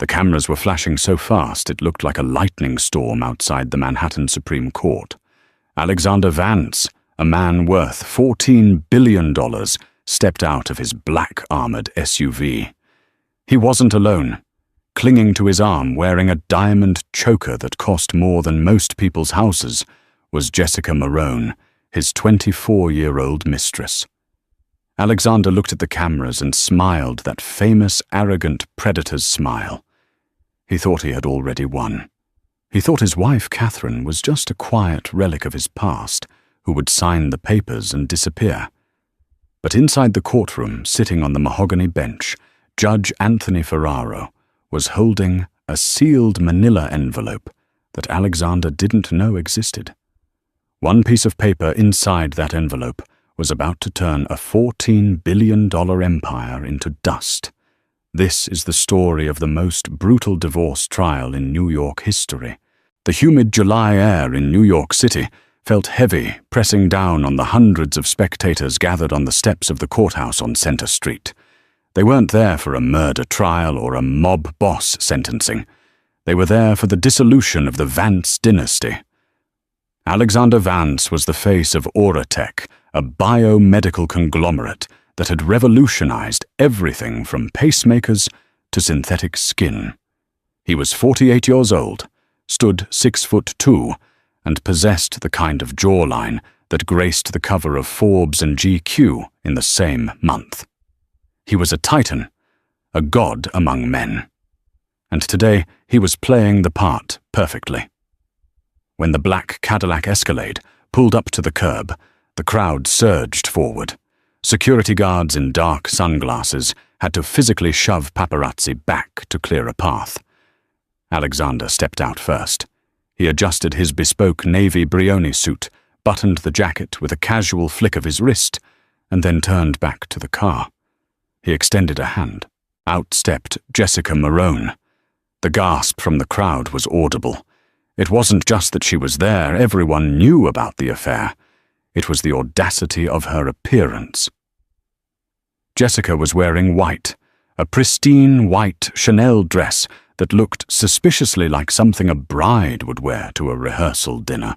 The cameras were flashing so fast it looked like a lightning storm outside the Manhattan Supreme Court. Alexander Vance, a man worth $14 billion, stepped out of his black armored SUV. He wasn't alone. Clinging to his arm, wearing a diamond choker that cost more than most people's houses, was Jessica Marone, his 24-year-old mistress. Alexander looked at the cameras and smiled that famous, arrogant predator's smile. He thought he had already won. He thought his wife, Catherine, was just a quiet relic of his past who would sign the papers and disappear. But inside the courtroom, sitting on the mahogany bench, Judge Anthony Ferraro was holding a sealed manila envelope that Alexander didn't know existed. One piece of paper inside that envelope was about to turn a $14 billion empire into dust. This is the story of the most brutal divorce trial in New York history. The humid July air in New York City felt heavy, pressing down on the hundreds of spectators gathered on the steps of the courthouse on Center Street. They weren't there for a murder trial or a mob boss sentencing. They were there for the dissolution of the Vance dynasty. Alexander Vance was the face of Auratech, a biomedical conglomerate that had revolutionized everything from pacemakers to synthetic skin. He was 48 years old, stood 6'2", and possessed the kind of jawline that graced the cover of Forbes and GQ in the same month. He was a titan, a god among men. And today he was playing the part perfectly. When the black Cadillac Escalade pulled up to the curb, the crowd surged forward. Security guards in dark sunglasses had to physically shove paparazzi back to clear a path. Alexander stepped out first. He adjusted his bespoke navy Brioni suit, buttoned the jacket with a casual flick of his wrist, and then turned back to the car. He extended a hand. Out stepped Jessica Marone. The gasp from the crowd was audible. It wasn't just that she was there, everyone knew about the affair. It was the audacity of her appearance. Jessica was wearing white, a pristine white Chanel dress that looked suspiciously like something a bride would wear to a rehearsal dinner.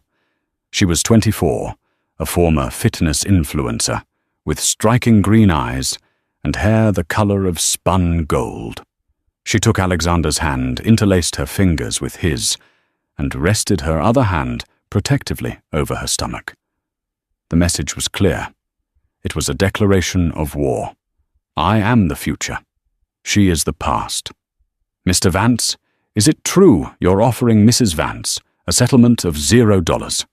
She was 24, a former fitness influencer, with striking green eyes and hair the color of spun gold. She took Alexander's hand, interlaced her fingers with his, and rested her other hand protectively over her stomach. The message was clear. It was a declaration of war. I am the future. She is the past. Mr. Vance, is it true you're offering Mrs. Vance a settlement of $0?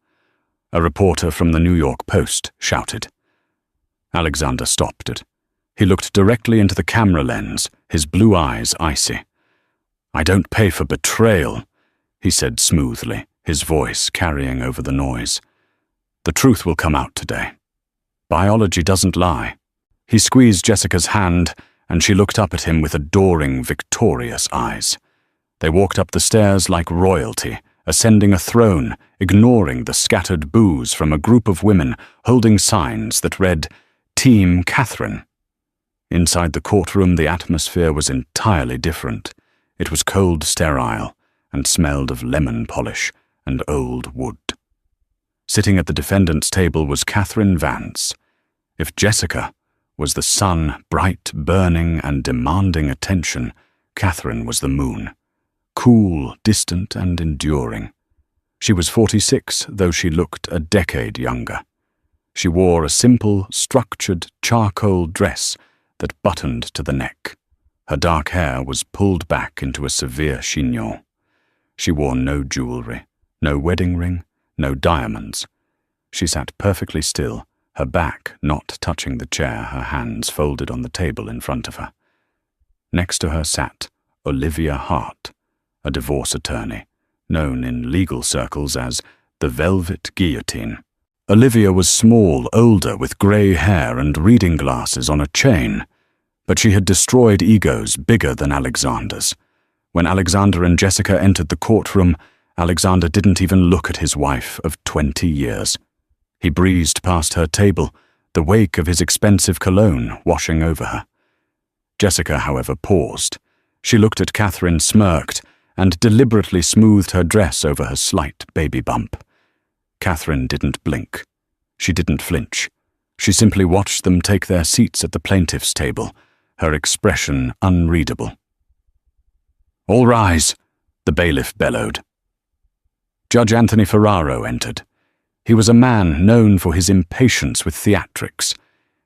A reporter from the New York Post shouted. Alexander stopped it. He looked directly into the camera lens, his blue eyes icy. I don't pay for betrayal, he said smoothly, his voice carrying over the noise. The truth will come out today. Biology doesn't lie. He squeezed Jessica's hand, and she looked up at him with adoring, victorious eyes. They walked up the stairs like royalty, ascending a throne, ignoring the scattered boos from a group of women holding signs that read, Team Catherine. Inside the courtroom, the atmosphere was entirely different. It was cold, sterile, and smelled of lemon polish and old wood. Sitting at the defendant's table was Catherine Vance. If Jessica was the sun, bright, burning, and demanding attention, Catherine was the moon, cool, distant, and enduring. She was 46, though she looked a decade younger. She wore a simple, structured charcoal dress that buttoned to the neck. Her dark hair was pulled back into a severe chignon. She wore no jewelry, no wedding ring, no diamonds. She sat perfectly still, her back not touching the chair, her hands folded on the table in front of her. Next to her sat Olivia Hart, a divorce attorney, known in legal circles as the Velvet Guillotine. Olivia was small, older, with grey hair and reading glasses on a chain, but she had destroyed egos bigger than Alexander's. When Alexander and Jessica entered the courtroom, Alexander didn't even look at his wife of 20 years. He breezed past her table, the wake of his expensive cologne washing over her. Jessica, however, paused. She looked at Catherine, smirked, and deliberately smoothed her dress over her slight baby bump. Catherine didn't blink. She didn't flinch. She simply watched them take their seats at the plaintiff's table, her expression unreadable. "All rise," the bailiff bellowed. Judge Anthony Ferraro entered. He was a man known for his impatience with theatrics.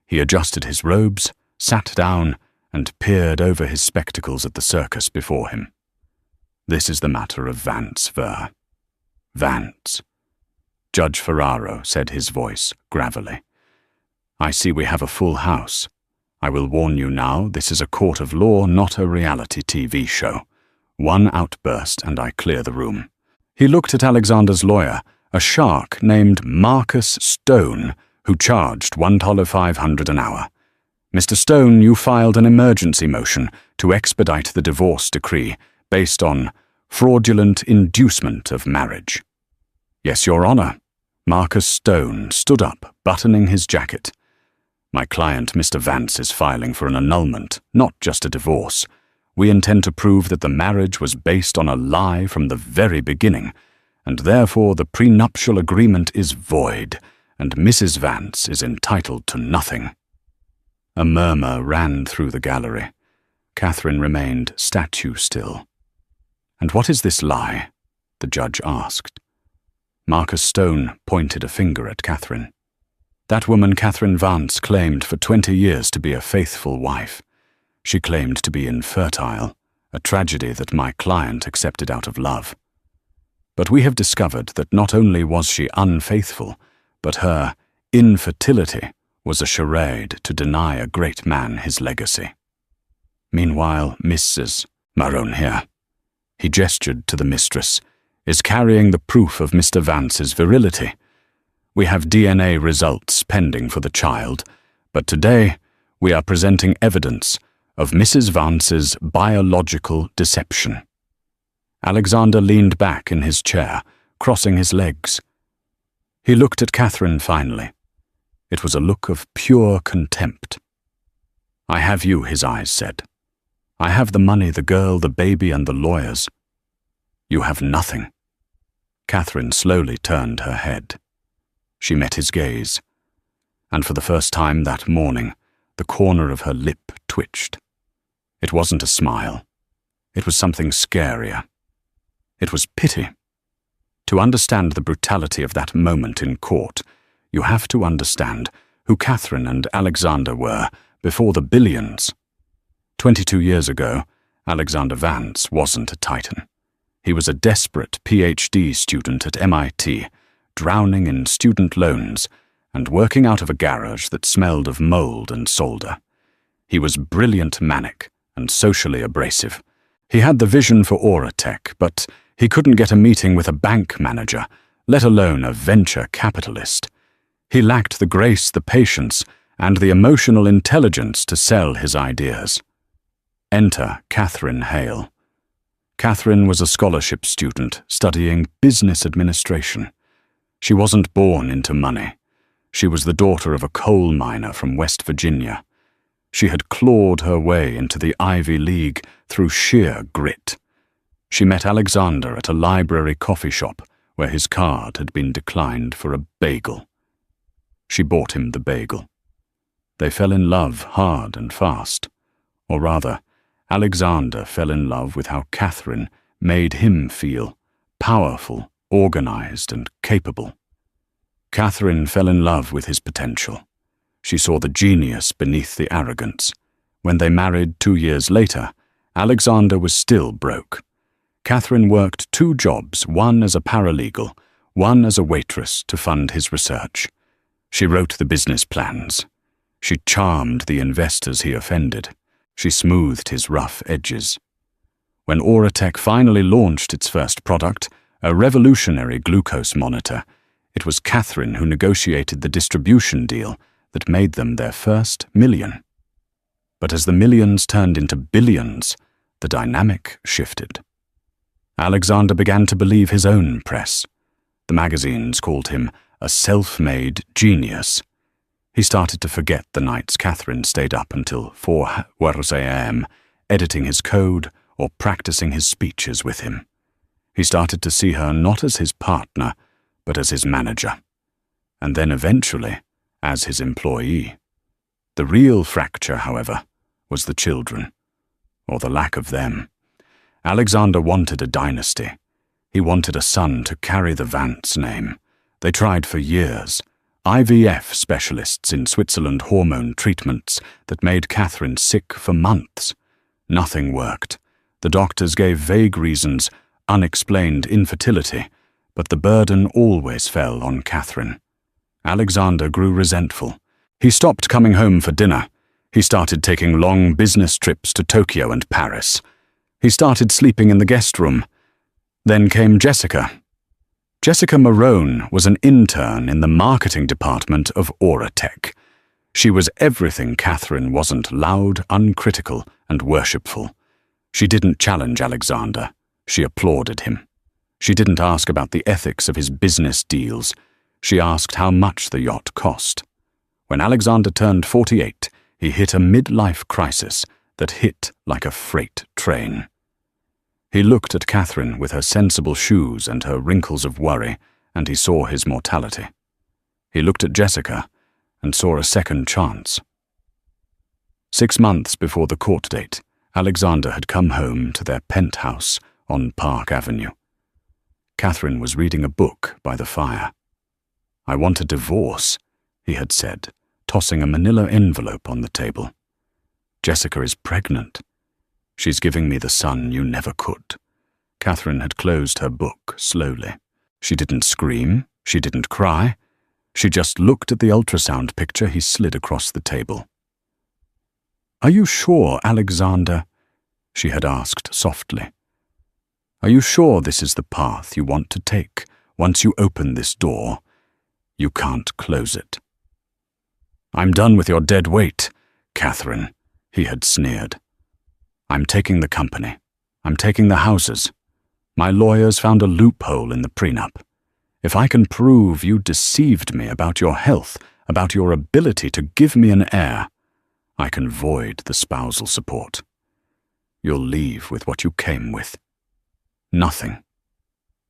He adjusted his robes, sat down, and peered over his spectacles at the circus before him. "This is the matter of Vance Ver." "Vance." Judge Ferraro said, his voice gravelly. "I see we have a full house. I will warn you now, this is a court of law, not a reality TV show. One outburst and I clear the room." He looked at Alexander's lawyer, a shark named Marcus Stone, who charged $1.500 an hour. "Mr. Stone, you filed an emergency motion to expedite the divorce decree based on fraudulent inducement of marriage." "Yes, Your Honor." Marcus Stone stood up, buttoning his jacket. "My client, Mr. Vance, is filing for an annulment, not just a divorce. We intend to prove that the marriage was based on a lie from the very beginning, and therefore the prenuptial agreement is void, and Mrs. Vance is entitled to nothing." A murmur ran through the gallery. Catherine remained statue still. "And what is this lie?" the judge asked. Marcus Stone pointed a finger at Catherine. "That woman Catherine Vance claimed for 20 years to be a faithful wife. She claimed to be infertile, a tragedy that my client accepted out of love. But we have discovered that not only was she unfaithful, but her infertility was a charade to deny a great man his legacy. Meanwhile, Mrs. Maron here," he gestured to the mistress, "is carrying the proof of Mr. Vance's virility. We have DNA results pending for the child, but today we are presenting evidence of Mrs. Vance's biological deception." Alexander leaned back in his chair, crossing his legs. He looked at Catherine finally. It was a look of pure contempt. "I have you," his eyes said. "I have the money, the girl, the baby, and the lawyers. You have nothing." Catherine slowly turned her head. She met his gaze, and for the first time that morning, the corner of her lip twitched. It wasn't a smile. It was something scarier. It was pity. To understand the brutality of that moment in court, you have to understand who Catherine and Alexander were before the billions. 22 years ago, Alexander Vance wasn't a titan. He was a desperate PhD student at MIT, drowning in student loans and working out of a garage that smelled of mold and solder. He was brilliant manic and socially abrasive. He had the vision for Auratech, but he couldn't get a meeting with a bank manager, let alone a venture capitalist. He lacked the grace, the patience, and the emotional intelligence to sell his ideas. Enter Catherine Hale. Catherine was a scholarship student studying business administration. She wasn't born into money. She was the daughter of a coal miner from West Virginia. She had clawed her way into the Ivy League through sheer grit. She met Alexander at a library coffee shop where his card had been declined for a bagel. She bought him the bagel. They fell in love hard and fast. Or rather, Alexander fell in love with how Catherine made him feel powerful, organized, and capable. Catherine fell in love with his potential. She saw the genius beneath the arrogance. When they married 2 years later, Alexander was still broke. Catherine worked 2 jobs, one as a paralegal, one as a waitress to fund his research. She wrote the business plans. She charmed the investors he offended. She smoothed his rough edges. When Auratech finally launched its first product, a revolutionary glucose monitor, it was Catherine who negotiated the distribution deal that made them their first million. But as the millions turned into billions, the dynamic shifted. Alexander began to believe his own press. The magazines called him a self-made genius. He started to forget the nights Catherine stayed up until 4 a.m., editing his code or practicing his speeches with him. He started to see her not as his partner, but as his manager, and then eventually as his employee. The real fracture, however, was the children, or the lack of them. Alexander wanted a dynasty. He wanted a son to carry the Vance name. They tried for years. IVF specialists in Switzerland, hormone treatments that made Catherine sick for months. Nothing worked. The doctors gave vague reasons, unexplained infertility, but the burden always fell on Catherine. Alexander grew resentful. He stopped coming home for dinner. He started taking long business trips to Tokyo and Paris. He started sleeping in the guest room. Then came Jessica. Jessica Marone was an intern in the marketing department of Auratech. She was everything Catherine wasn't: loud, uncritical, and worshipful. She didn't challenge Alexander. She applauded him. She didn't ask about the ethics of his business deals. She asked how much the yacht cost. When Alexander turned 48, he hit a midlife crisis that hit like a freight train. He looked at Catherine with her sensible shoes and her wrinkles of worry, and he saw his mortality. He looked at Jessica and saw a second chance. 6 months before the court date, Alexander had come home to their penthouse on Park Avenue. Catherine was reading a book by the fire. "I want a divorce," he had said, tossing a manila envelope on the table. "Jessica is pregnant. She's giving me the son you never could." Catherine had closed her book slowly. She didn't scream. She didn't cry. She just looked at the ultrasound picture he slid across the table. "Are you sure, Alexander?" she had asked softly. "Are you sure this is the path you want to take? Once you open this door, you can't close it." "I'm done with your dead weight, Catherine," he had sneered. "I'm taking the company. I'm taking the houses. My lawyers found a loophole in the prenup. If I can prove you deceived me about your health, about your ability to give me an heir, I can void the spousal support. You'll leave with what you came with. Nothing."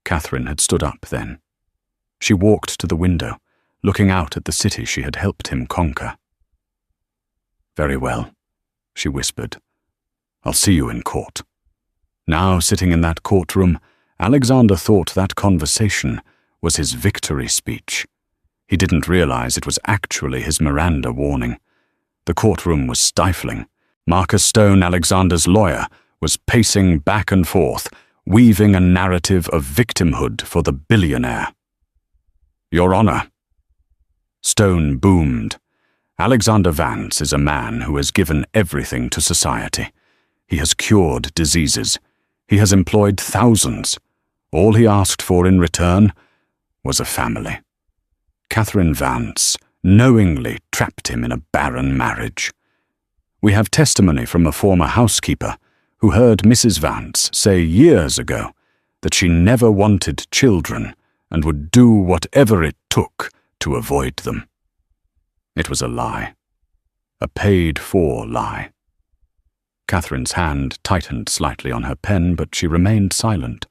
Catherine had stood up then. She walked to the window, looking out at the city she had helped him conquer. "Very well," she whispered. "I'll see you in court." Now, sitting in that courtroom, Alexander thought that conversation was his victory speech. He didn't realize it was actually his Miranda warning. The courtroom was stifling. Marcus Stone, Alexander's lawyer, was pacing back and forth, weaving a narrative of victimhood for the billionaire. "Your Honor." Stone boomed. "Alexander Vance is a man who has given everything to society. He has cured diseases. He has employed thousands. All he asked for in return was a family. Catherine Vance knowingly trapped him in a barren marriage. We have testimony from a former housekeeper who heard Mrs. Vance say years ago that she never wanted children and would do whatever it took to avoid them. It was a lie. A paid-for lie." Catherine's hand tightened slightly on her pen, but she remained silent.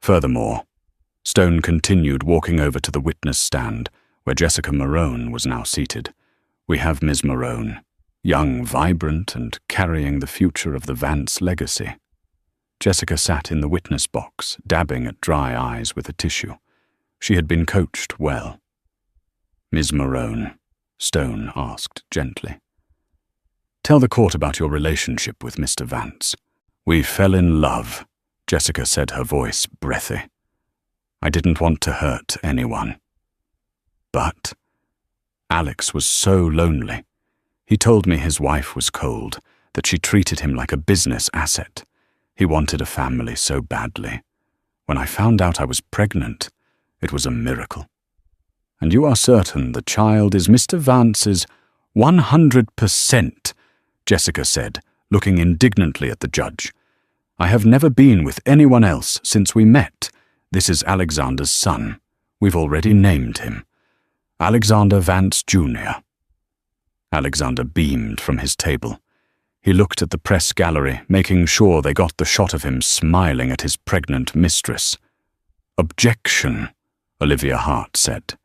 Furthermore, Stone continued, walking over to the witness stand, where Jessica Marone was now seated. "We have Miss Marone, young, vibrant, and carrying the future of the Vance legacy." Jessica sat in the witness box, dabbing at dry eyes with a tissue. She had been coached well. "Miss Marone," Stone asked gently, "tell the court about your relationship with Mr. Vance." "We fell in love," Jessica said, her voice breathy. "I didn't want to hurt anyone. But Alex was so lonely. He told me his wife was cold, that she treated him like a business asset. He wanted a family so badly. When I found out I was pregnant, it was a miracle." "And you are certain the child is Mr. Vance's?" 100%, Jessica said, looking indignantly at the judge. "I have never been with anyone else since we met. This is Alexander's son. We've already named him. Alexander Vance, Jr." Alexander beamed from his table. He looked at the press gallery, making sure they got the shot of him smiling at his pregnant mistress. "Objection," Olivia Hart said.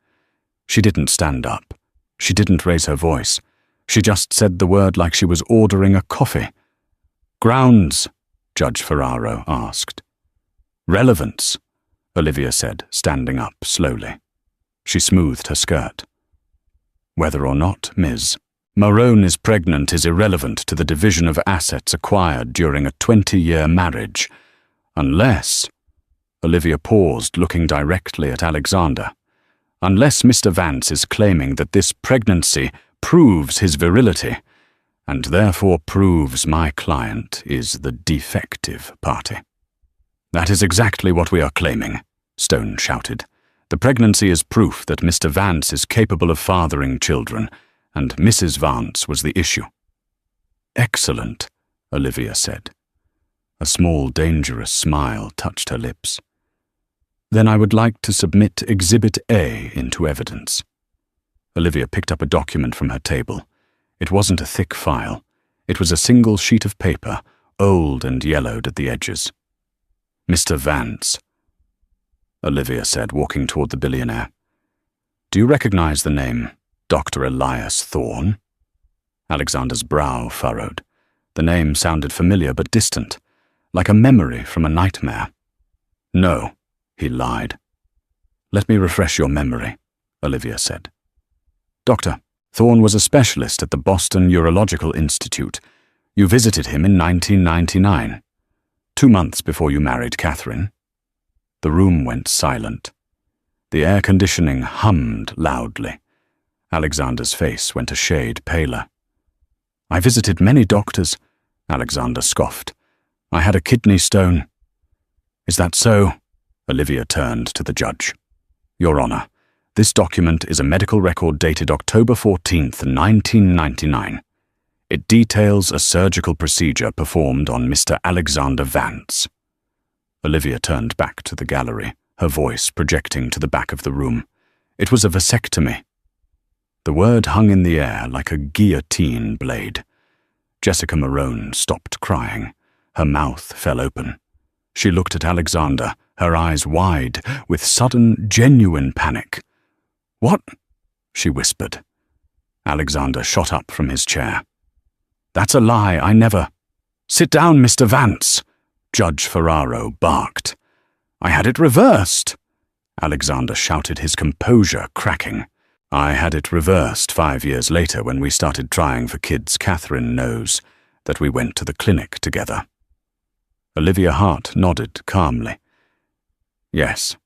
She didn't stand up. She didn't raise her voice. She just said the word like she was ordering a coffee. "Grounds?" Judge Ferraro asked. "Relevance," Olivia said, standing up slowly. She smoothed her skirt. "Whether or not, Ms. Marone is pregnant is irrelevant to the division of assets acquired during a 20-year marriage, unless—" Olivia paused, looking directly at Alexander. "Unless Mr. Vance is claiming that this pregnancy proves his virility, and therefore proves my client is the defective party." "That is exactly what we are claiming," Stone shouted. "The pregnancy is proof that Mr. Vance is capable of fathering children, and Mrs. Vance was the issue." "Excellent," Olivia said. A small, dangerous smile touched her lips. "Then I would like to submit Exhibit A into evidence." Olivia picked up a document from her table. It wasn't a thick file. It was a single sheet of paper, old and yellowed at the edges. "Mr. Vance," Olivia said, walking toward the billionaire. "Do you recognize the name Dr. Elias Thorne?" Alexander's brow furrowed. The name sounded familiar but distant, like a memory from a nightmare. "No," he lied. "Let me refresh your memory," Olivia said. "Doctor, Thorne was a specialist at the Boston Urological Institute. You visited him in 1999, 2 months before you married Catherine." The room went silent. The air conditioning hummed loudly. Alexander's face went a shade paler. "I visited many doctors," Alexander scoffed. "I had a kidney stone." "Is that so?" Olivia turned to the judge. "Your Honor, this document is a medical record dated October 14th, 1999. It details a surgical procedure performed on Mr. Alexander Vance." Olivia turned back to the gallery, her voice projecting to the back of the room. "It was a vasectomy." The word hung in the air like a guillotine blade. Jessica Marone stopped crying. Her mouth fell open. She looked at Alexander, her eyes wide, with sudden, genuine panic. "What?" she whispered. Alexander shot up from his chair. "That's a lie, I never—" "Sit down, Mr. Vance," Judge Ferraro barked. "I had it reversed," Alexander shouted, his composure cracking. "I had it reversed 5 years later when we started trying for kids. Catherine knows that we went to the clinic together." Olivia Hart nodded calmly. "Yes,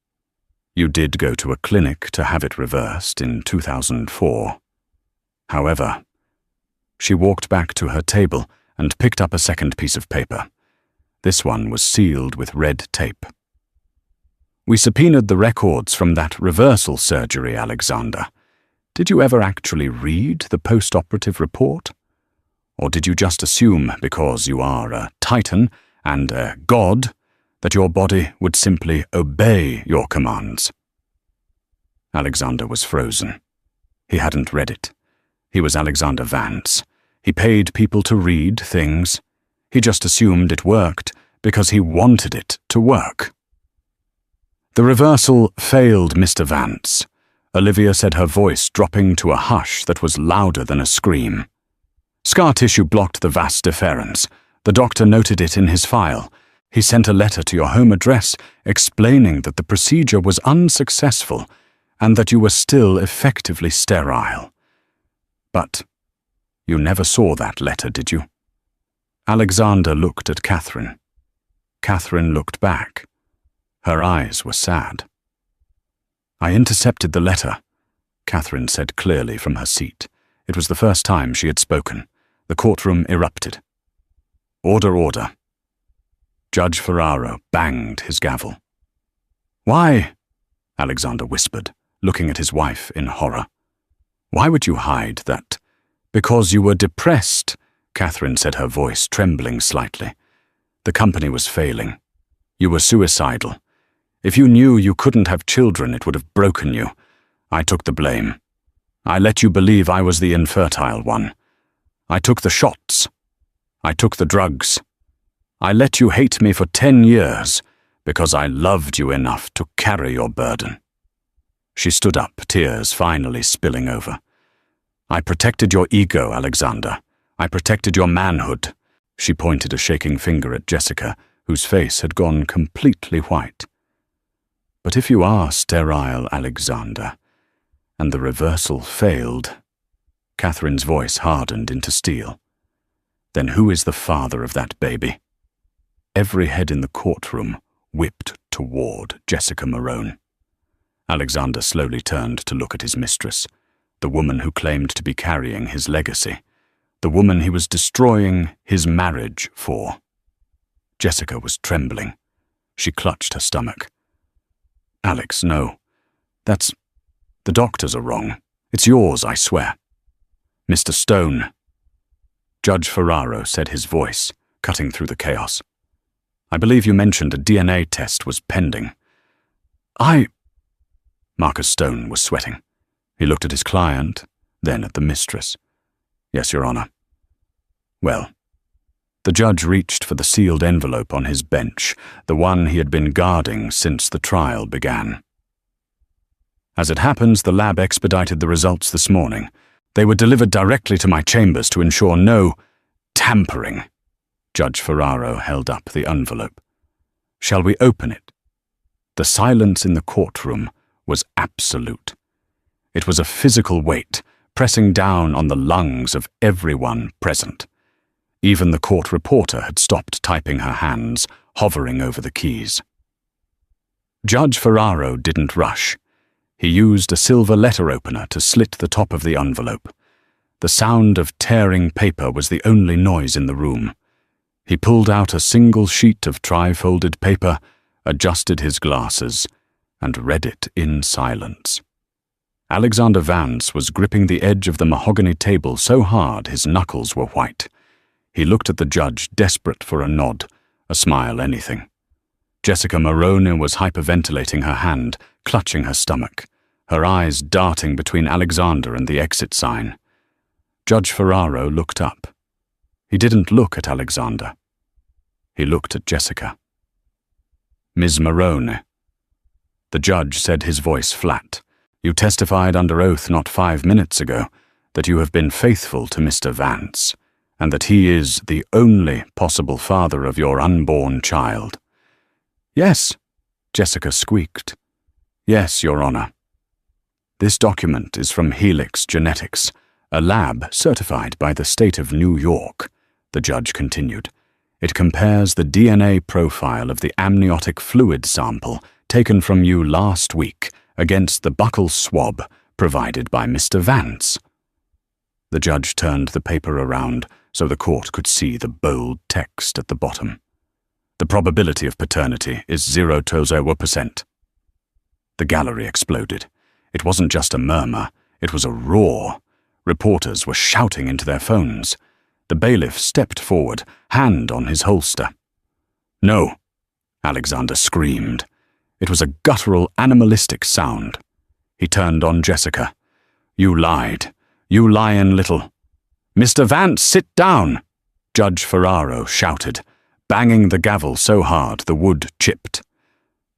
you did go to a clinic to have it reversed in 2004. However," she walked back to her table and picked up a second piece of paper. This one was sealed with red tape. "We subpoenaed the records from that reversal surgery, Alexander. Did you ever actually read the post-operative report? Or did you just assume, because you are a titan and a god, that your body would simply obey your commands?" Alexander was frozen. He hadn't read it. He was Alexander Vance. He paid people to read things. He just assumed it worked because he wanted it to work. "The reversal failed, Mr. Vance," Olivia said, her voice dropping to a hush that was louder than a scream. "Scar tissue blocked the vas deferens. The doctor noted it in his file. He sent a letter to your home address explaining that the procedure was unsuccessful and that you were still effectively sterile. But you never saw that letter, did you?" Alexander looked at Catherine. Catherine looked back. Her eyes were sad. "I intercepted the letter," Catherine said clearly from her seat. It was the first time she had spoken. The courtroom erupted. "Order, order." Judge Ferraro banged his gavel. "Why?" Alexander whispered, looking at his wife in horror. "Why would you hide that?" "Because you were depressed," Catherine said, her voice trembling slightly. "The company was failing. You were suicidal. If you knew you couldn't have children, it would have broken you. I took the blame. I let you believe I was the infertile one. I took the shots." I took the drugs. I let you hate me for 10 years because I loved you enough to carry your burden." She stood up, tears finally spilling over. "I protected your ego, Alexander. I protected your manhood." She pointed a shaking finger at Jessica, whose face had gone completely white. "But if you are sterile, Alexander, and the reversal failed," Catherine's voice hardened into steel, "then who is the father of that baby?" Every head in the courtroom whipped toward Jessica Morone. Alexander slowly turned to look at his mistress, the woman who claimed to be carrying his legacy, the woman he was destroying his marriage for. Jessica was trembling. She clutched her stomach. "Alex, no. The doctors are wrong. It's yours, I swear." "Mr. Stone." Judge Ferraro said, his voice cutting through the chaos. "I believe you mentioned a DNA test was pending." Marcus Stone was sweating. He looked at his client, then at the mistress. "Yes, Your Honor." "Well." The judge reached for the sealed envelope on his bench, the one he had been guarding since the trial began. "As it happens, the lab expedited the results this morning. They were delivered directly to my chambers to ensure no tampering." Judge Ferraro held up the envelope. "Shall we open it?" The silence in the courtroom was absolute. It was a physical weight, pressing down on the lungs of everyone present. Even the court reporter had stopped typing her hands, hovering over the keys. Judge Ferraro didn't rush. He used a silver letter opener to slit the top of the envelope. The sound of tearing paper was the only noise in the room. He pulled out a single sheet of tri-folded paper, adjusted his glasses, and read it in silence. Alexander Vance was gripping the edge of the mahogany table so hard his knuckles were white. He looked at the judge, desperate for a nod, a smile, anything. Jessica Morone was hyperventilating her hand, clutching her stomach, her eyes darting between Alexander and the exit sign. Judge Ferraro looked up. He didn't look at Alexander. He looked at Jessica. "Ms. Morone." The judge said, his voice flat, "You testified under oath not 5 minutes ago that you have been faithful to Mr. Vance, and that he is the only possible father of your unborn child." "Yes," Jessica squeaked. "Yes, Your Honor." "This document is from Helix Genetics, a lab certified by the state of New York," the judge continued. "It compares the DNA profile of the amniotic fluid sample taken from you last week against the buccal swab provided by Mr. Vance." The judge turned the paper around so the court could see the bold text at the bottom. "The probability of paternity is 0.0%. The gallery exploded. It wasn't just a murmur, it was a roar. Reporters were shouting into their phones. The bailiff stepped forward, hand on his holster. "No," Alexander screamed. It was a guttural, animalistic sound. He turned on Jessica. "You lied. You lying little—" "Mr. Vance, sit down!" Judge Ferraro shouted, banging the gavel so hard the wood chipped.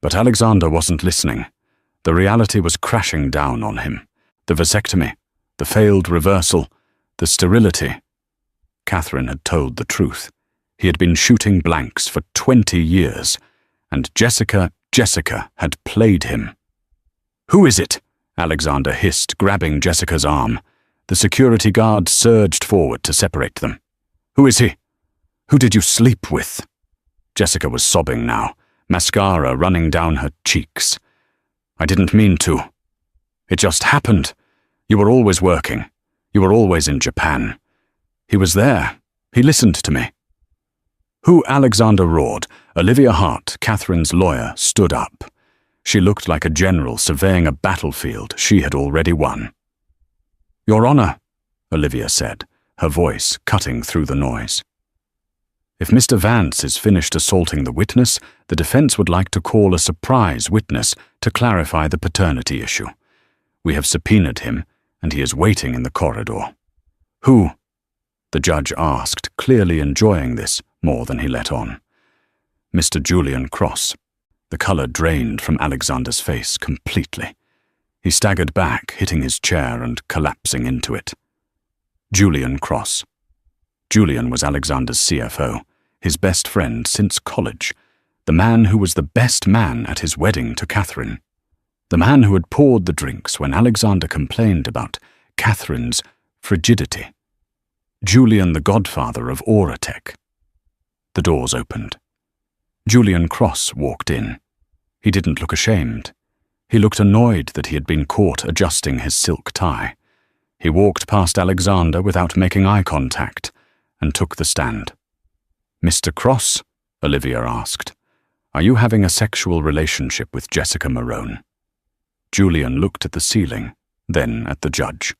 But Alexander wasn't listening. The reality was crashing down on him. The vasectomy, the failed reversal, the sterility. Catherine had told the truth. He had been shooting blanks for 20 years, and Jessica had played him. "Who is it?" Alexander hissed, grabbing Jessica's arm. The security guard surged forward to separate them. "Who is he? Who did you sleep with?" Jessica was sobbing now, mascara running down her cheeks. "I didn't mean to. It just happened. You were always working. You were always in Japan. He was there. He listened to me." "Who?" Alexander roared. Olivia Hart, Catherine's lawyer, stood up. She looked like a general surveying a battlefield she had already won. "Your Honor," Olivia said, her voice cutting through the noise. "If Mr. Vance is finished assaulting the witness, the defense would like to call a surprise witness to clarify the paternity issue. We have subpoenaed him, and he is waiting in the corridor." "Who?" the judge asked, clearly enjoying this more than he let on. Mr. Julian Cross. The colour drained from Alexander's face completely. He staggered back, hitting his chair and collapsing into it. Julian Cross. Julian was Alexander's CFO, his best friend since college, the man who was the best man at his wedding to Catherine, the man who had poured the drinks when Alexander complained about Catherine's frigidity. Julian, the godfather of Auratech. The doors opened. Julian Cross walked in. He didn't look ashamed. He looked annoyed that he had been caught adjusting his silk tie. He walked past Alexander without making eye contact and took the stand. "Mr. Cross," Olivia asked, "are you having a sexual relationship with Jessica Marone?" Julian looked at the ceiling, then at the judge.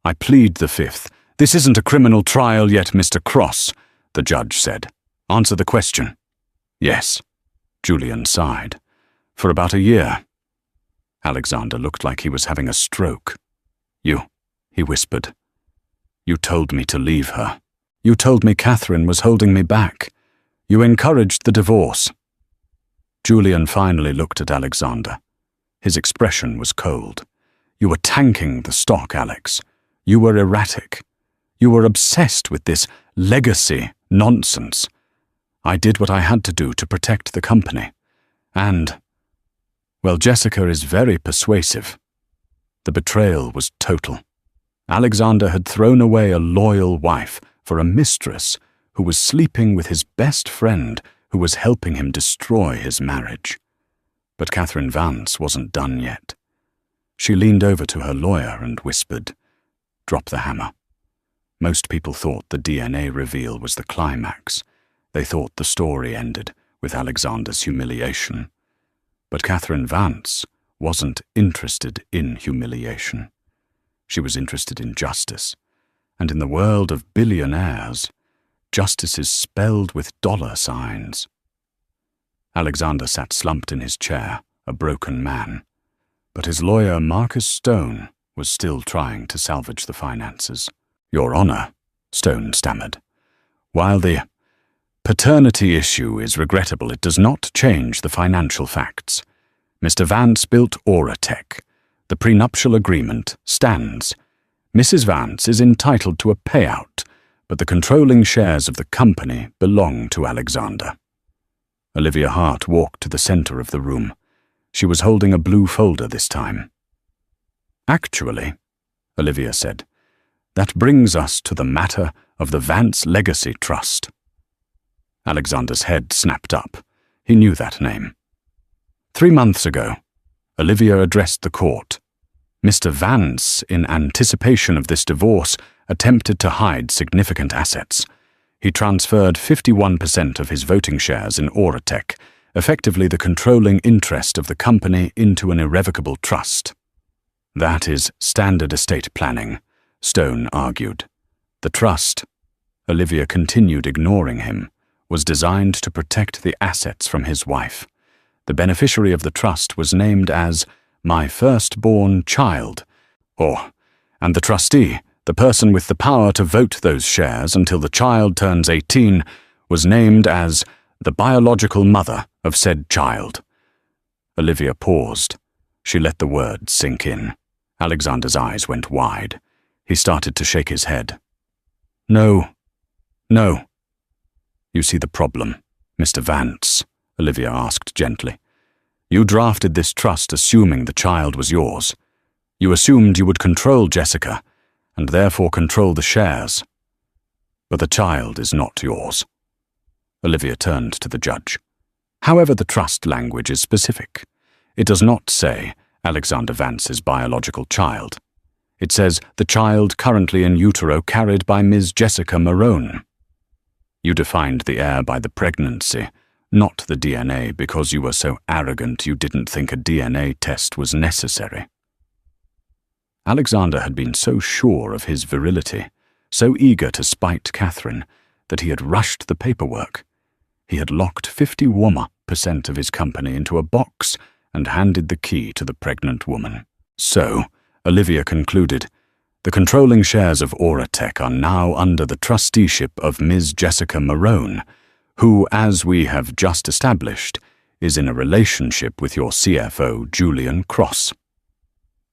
"I plead the fifth. This isn't a criminal trial yet, Mr. Cross," the judge said. "Answer the question." "Yes," Julian sighed. "For about a year." Alexander looked like he was having a stroke. "You," he whispered. "You told me to leave her. You told me Catherine was holding me back. You encouraged the divorce." Julian finally looked at Alexander. His expression was cold. "You were tanking the stock, Alex. You were erratic. You were obsessed with this legacy nonsense. I did what I had to do to protect the company. And, well, Jessica is very persuasive." The betrayal was total. Alexander had thrown away a loyal wife for a mistress who was sleeping with his best friend who was helping him destroy his marriage. But Catherine Vance wasn't done yet. She leaned over to her lawyer and whispered, "Drop the hammer." Most people thought the DNA reveal was the climax. They thought the story ended with Alexander's humiliation. But Catherine Vance wasn't interested in humiliation. She was interested in justice. And in the world of billionaires, justice is spelled with dollar signs. Alexander sat slumped in his chair, a broken man. But his lawyer, Marcus Stone, was still trying to salvage the finances. "Your Honor," Stone stammered, "while the paternity issue is regrettable, it does not change the financial facts. Mr. Vance built Auratech. The prenuptial agreement stands. Mrs. Vance is entitled to a payout, but the controlling shares of the company belong to Alexander." Olivia Hart walked to the center of the room. She was holding a blue folder this time. "Actually," Olivia said, "that brings us to the matter of the Vance Legacy Trust." Alexander's head snapped up. He knew that name. 3 months ago, Olivia addressed the court. Mr. Vance, in anticipation of this divorce, attempted to hide significant assets. He transferred 51% of his voting shares in Auratech, effectively the controlling interest of the company, into an irrevocable trust. "That is standard estate planning," Stone argued. "The trust," Olivia continued ignoring him, "was designed to protect the assets from his wife. The beneficiary of the trust was named as my firstborn child, and the trustee, the person with the power to vote those shares until the child turns 18, was named as the biological mother of said child." Olivia paused. She let the words sink in. Alexander's eyes went wide. He started to shake his head. No. "You see the problem, Mr. Vance?" Olivia asked gently. "You drafted this trust assuming the child was yours. You assumed you would control Jessica, and therefore control the shares. But the child is not yours." Olivia turned to the judge. "However, the trust language is specific. It does not say Alexander Vance's biological child. It says the child currently in utero carried by Ms. Jessica Marone. You defined the heir by the pregnancy, not the DNA, because you were so arrogant you didn't think a DNA test was necessary." Alexander had been so sure of his virility, so eager to spite Catherine, that he had rushed the paperwork. He had locked 51% of his company into a box and handed the key to the pregnant woman. So, Olivia concluded, The controlling shares of Auratech are now under the trusteeship of Ms. Jessica Marone, who, as we have just established, is in a relationship with your CFO, Julian Cross."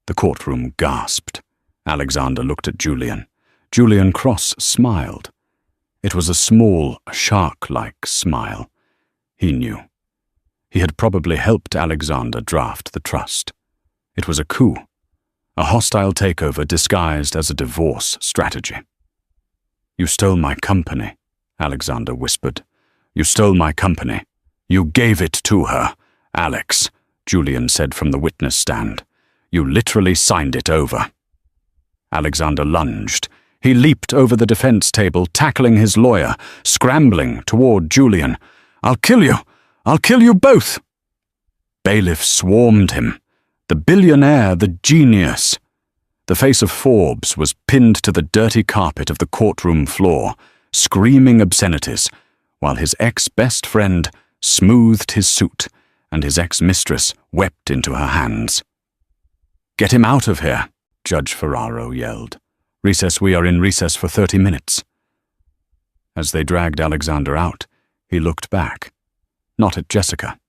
The courtroom gasped. Alexander looked at Julian. Julian Cross smiled. It was a small, shark-like smile. He knew. He had probably helped Alexander draft the trust. It was a coup, a hostile takeover disguised as a divorce strategy. "You stole my company," Alexander whispered. "You stole my company. You gave it to her, Alex," Julian said from the witness stand. "You literally signed it over." Alexander lunged. He leaped over the defense table, tackling his lawyer, scrambling toward Julian. "I'll kill you! I'll kill you both!" Bailiffs swarmed him. The billionaire, the genius. The face of Forbes was pinned to the dirty carpet of the courtroom floor, screaming obscenities, while his ex-best friend smoothed his suit and his ex-mistress wept into her hands. "Get him out of here," Judge Ferraro yelled. We are in recess for 30 minutes." As they dragged Alexander out, he looked back. Not at Jessica.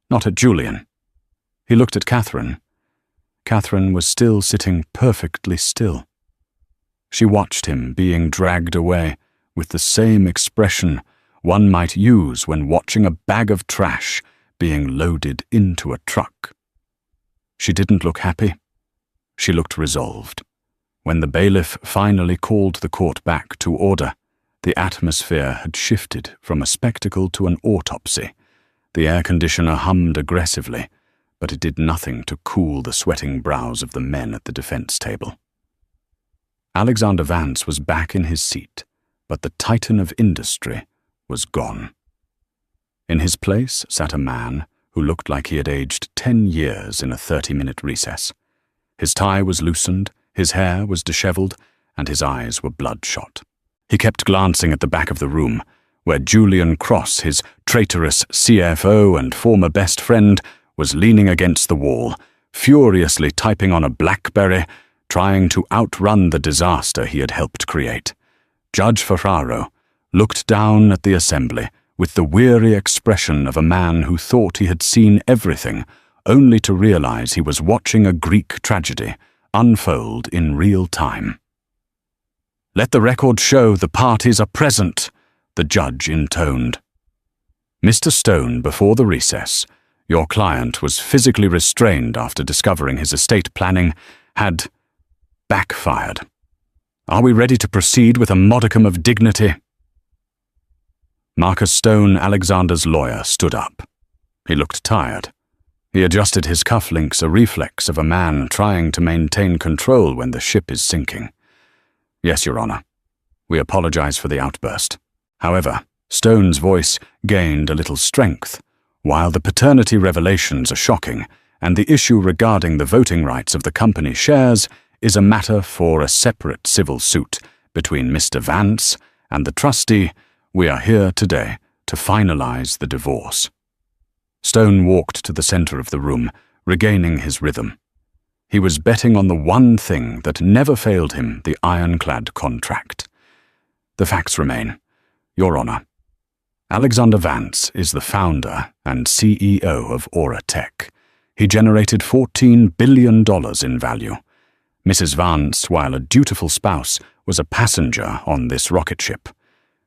Not at Julian. He looked at Catherine. Catherine was still sitting perfectly still. She watched him being dragged away with the same expression one might use when watching a bag of trash being loaded into a truck. She didn't look happy. She looked resolved. When the bailiff finally called the court back to order, the atmosphere had shifted from a spectacle to an autopsy. The air conditioner hummed aggressively, but it did nothing to cool the sweating brows of the men at the defense table. Alexander Vance was back in his seat, but the titan of industry was gone. In his place sat a man who looked like he had aged 10 years in a 30-minute recess. His tie was loosened, his hair was disheveled, and his eyes were bloodshot. He kept glancing at the back of the room, where Julian Cross, his traitorous CFO and former best friend, was leaning against the wall, furiously typing on a BlackBerry, trying to outrun the disaster he had helped create. Judge Ferraro looked down at the assembly with the weary expression of a man who thought he had seen everything, only to realize he was watching a Greek tragedy unfold in real time. "Let the record show the parties are present," the judge intoned. "Mr. Stone, before the recess, your client was physically restrained after discovering his estate planning had backfired. Are we ready to proceed with a modicum of dignity?" Marcus Stone, Alexander's lawyer, stood up. He looked tired. He adjusted his cufflinks, a reflex of a man trying to maintain control when the ship is sinking. "Yes, Your Honor. We apologize for the outburst." However, Stone's voice gained a little strength. While the paternity revelations are shocking, and the issue regarding the voting rights of the company shares is a matter for a separate civil suit between Mr. Vance and the trustee, we are here today to finalize the divorce. Stone walked to the center of the room, regaining his rhythm. He was betting on the one thing that never failed him, the ironclad contract. The facts remain. Your Honor, Alexander Vance is the founder and CEO of Auratech. He generated $14 billion in value. Mrs. Vance, while a dutiful spouse, was a passenger on this rocket ship.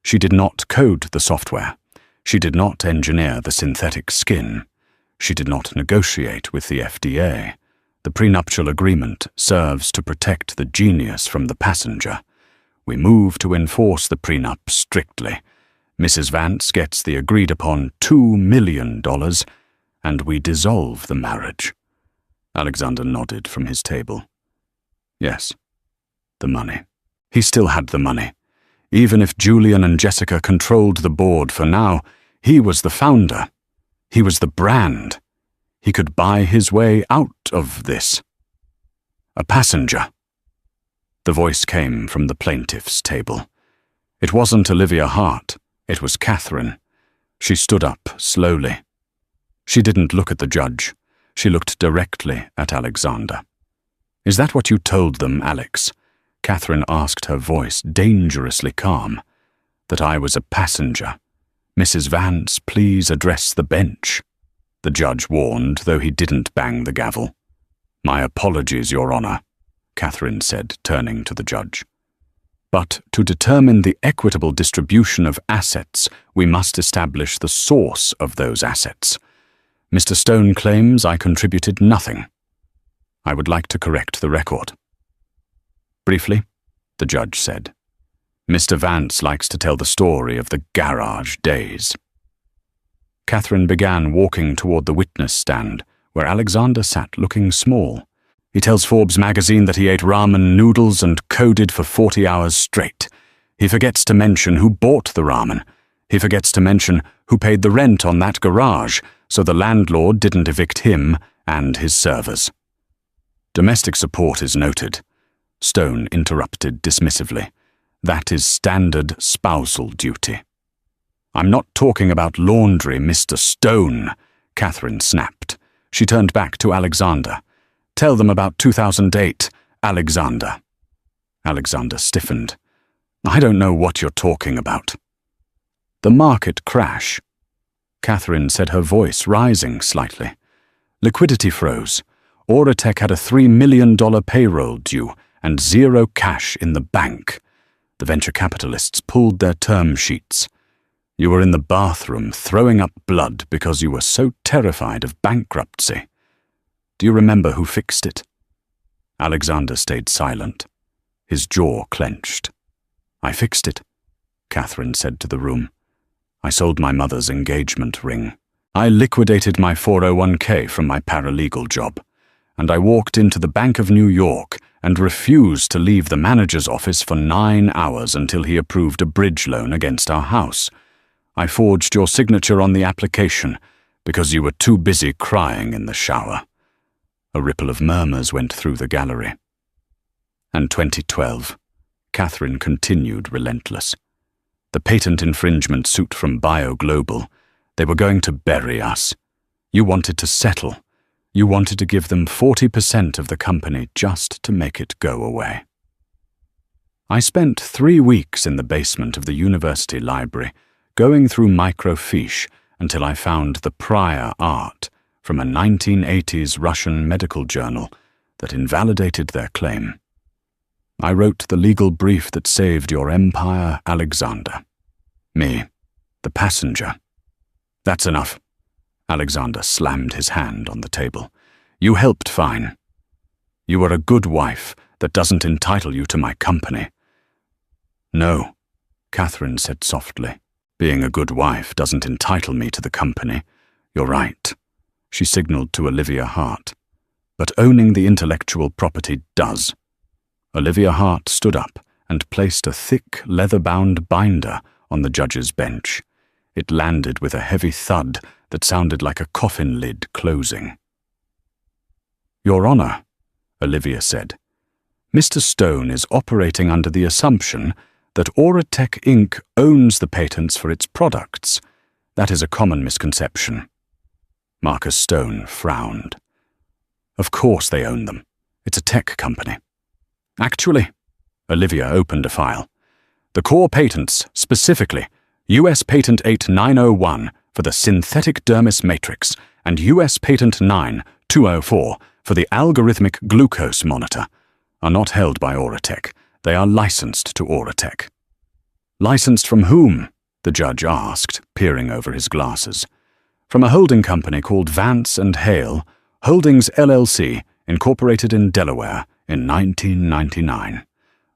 She did not code the software. She did not engineer the synthetic skin. She did not negotiate with the FDA. The prenuptial agreement serves to protect the genius from the passenger. We move to enforce the prenup strictly. Mrs. Vance gets the agreed-upon $2 million, and we dissolve the marriage. Alexander nodded from his table. Yes, the money. He still had the money. Even if Julian and Jessica controlled the board for now, he was the founder. He was the brand. He could buy his way out of this. A passenger. The voice came from the plaintiff's table. It wasn't Olivia Hart. It was Catherine. She stood up slowly. She didn't look at the judge. She looked directly at Alexander. Is that what you told them, Alex? Catherine asked, her voice dangerously calm. "That I was a passenger. Mrs. Vance, please address the bench," the judge warned, though he didn't bang the gavel. "My apologies, Your Honor," Catherine said, turning to the judge. "But to determine the equitable distribution of assets, we must establish the source of those assets. Mr. Stone claims I contributed nothing. I would like to correct the record." "Briefly," the judge said, "Mr. Vance likes to tell the story of the garage days." Catherine began walking toward the witness stand, where Alexander sat looking small. "He tells Forbes magazine that he ate ramen noodles and coded for 40 hours straight. He forgets to mention who bought the ramen. He forgets to mention who paid the rent on that garage, so the landlord didn't evict him and his servers." "Domestic support is noted," Stone interrupted dismissively. "That is standard spousal duty." "I'm not talking about laundry, Mr. Stone," Catherine snapped. She turned back to Alexander. "Tell them about 2008, Alexander." Alexander stiffened. "I don't know what you're talking about." "The market crash," Catherine said, her voice rising slightly. "Liquidity froze. Oratech had a $3 million payroll due and zero cash in the bank. The venture capitalists pulled their term sheets. You were in the bathroom throwing up blood because you were so terrified of bankruptcy. Do you remember who fixed it?" Alexander stayed silent. His jaw clenched. "I fixed it," Catherine said to the room. "I sold my mother's engagement ring. I liquidated my 401k from my paralegal job, and I walked into the Bank of New York and refused to leave the manager's office for 9 hours until he approved a bridge loan against our house. I forged your signature on the application because you were too busy crying in the shower." A ripple of murmurs went through the gallery. "And 2012, Catherine continued relentless. "The patent infringement suit from BioGlobal. They were going to bury us. You wanted to settle. You wanted to give them 40% of the company just to make it go away." "I spent 3 weeks in the basement of the university library, going through microfiche until I found the prior art from a 1980s Russian medical journal that invalidated their claim. I wrote the legal brief that saved your empire, Alexander. Me, the passenger." "That's enough." Alexander slammed his hand on the table. "You helped fine. You were a good wife that doesn't entitle you to my company." "No," Catherine said softly. "Being a good wife doesn't entitle me to the company. You're right," she signaled to Olivia Hart. "But owning the intellectual property does." Olivia Hart stood up and placed a thick, leather-bound binder on the judge's bench. It landed with a heavy thud that sounded like a coffin lid closing. "Your Honor," Olivia said, "Mr. Stone is operating under the assumption that Oratech Inc. owns the patents for its products. That is a common misconception." Marcus Stone frowned. "Of course they own them. It's a tech company." "Actually," Olivia opened a file, "the core patents, specifically U.S. Patent 8901 for the synthetic dermis matrix and U.S. Patent 9204 for the algorithmic glucose monitor, are not held by Oratech. They are licensed to Oratech." "Licensed from whom?" the judge asked, peering over his glasses. "From a holding company called Vance and Hale, Holdings LLC, incorporated in Delaware in 1999,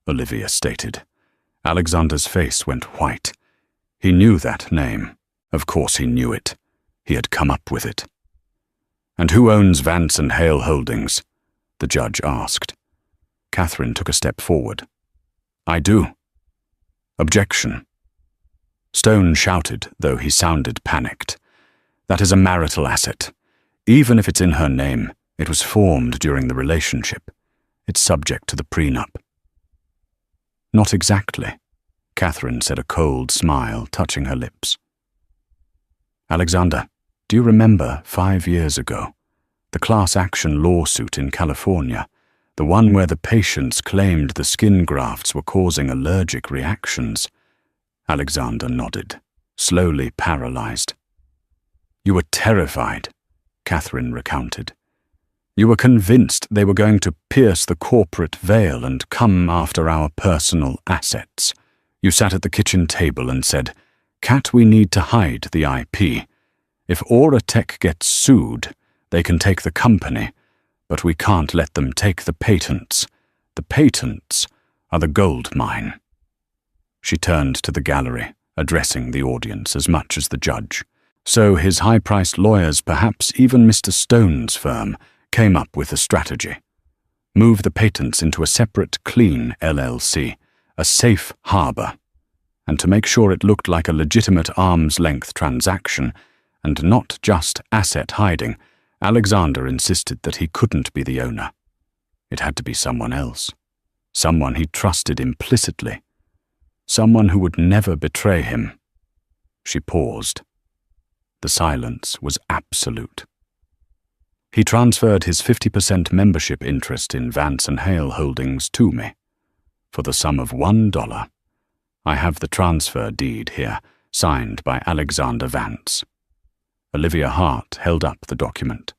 Olivia stated. Alexander's face went white. He knew that name. Of course he knew it. He had come up with it. "And who owns Vance and Hale Holdings?" the judge asked. Catherine took a step forward. "I do." "Objection." Stone shouted, though he sounded panicked. "That is a marital asset. Even if it's in her name, it was formed during the relationship. It's subject to the prenup." "Not exactly," Catherine said, a cold smile touching her lips. "Alexander, do you remember 5 years ago, the class action lawsuit in California, The one where the patients claimed the skin grafts were causing allergic reactions. Alexander nodded, slowly paralyzed. "You were terrified," Catherine recounted. "You were convinced they were going to pierce the corporate veil and come after our personal assets. You sat at the kitchen table and said, 'Cat, we need to hide the IP. If Aura Tech gets sued, they can take the company, but we can't let them take the patents. The patents are the gold mine.'" She turned to the gallery, addressing the audience as much as the judge. So his high-priced lawyers, perhaps even Mr. Stone's firm, came up with a strategy. Move the patents into a separate, clean LLC, a safe harbor. And to make sure it looked like a legitimate arm's-length transaction, and not just asset hiding, Alexander insisted that he couldn't be the owner. It had to be someone else. Someone he trusted implicitly. Someone who would never betray him. She paused. The silence was absolute. He transferred his 50% membership interest in Vance & Hale Holdings to me. For the sum of $1. I have the transfer deed here, signed by Alexander Vance. Olivia Hart held up the document.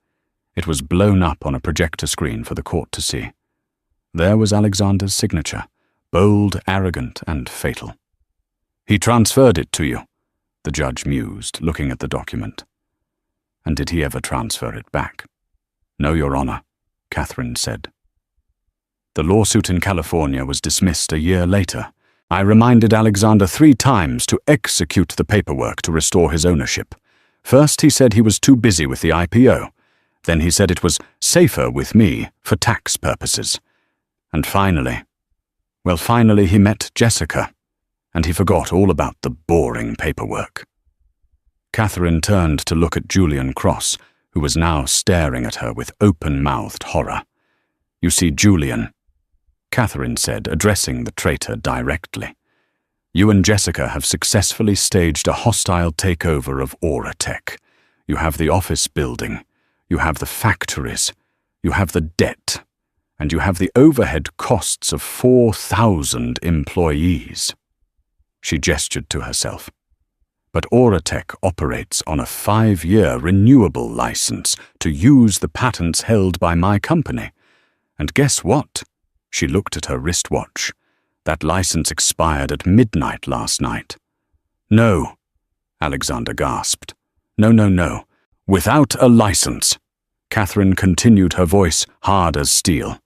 It was blown up on a projector screen for the court to see. There was Alexander's signature, bold, arrogant, and fatal. "He transferred it to you," the judge mused, looking at the document. "And did he ever transfer it back?" "No, Your Honor," Catherine said. The lawsuit in California was dismissed a year later. I reminded Alexander 3 times to execute the paperwork to restore his ownership. First he said he was too busy with the IPO. Then he said it was safer with me for tax purposes. And finally he met Jessica, and he forgot all about the boring paperwork. Catherine turned to look at Julian Cross, who was now staring at her with open-mouthed horror. "You see, Julian," Catherine said, addressing the traitor directly, "you and Jessica have successfully staged a hostile takeover of Aura Tech. You have the office building, you have the factories, you have the debt, and you have the overhead costs of 4,000 employees." She gestured to herself. "But Aura Tech operates on a 5-year renewable license to use the patents held by my company. And guess what?" She looked at her wristwatch. "That license expired at midnight last night." "No," Alexander gasped. No. Without a license," Catherine continued, her voice hard as steel.